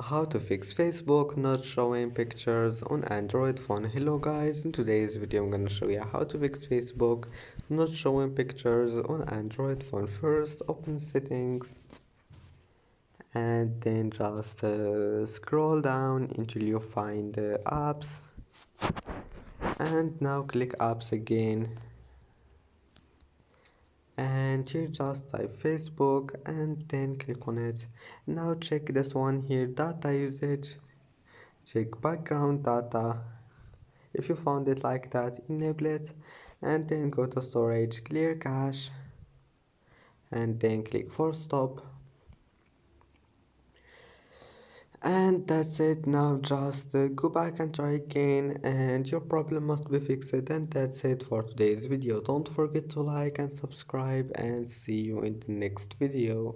How to fix Facebook not showing pictures on Android phone. Hello guys, in today's video I'm gonna show you how to fix Facebook not showing pictures on Android phone. First open settings and then just scroll down until you find apps, and now click apps again, and here just type Facebook and then click on it. Now check this one here, data usage, check background data. If you found it like that, enable it and then go to storage, clear cache, and then click for stop. And that's it. Now just go back and try again and your problem must be fixed. And that's it for today's video. Don't forget to like and subscribe, and see you in the next video.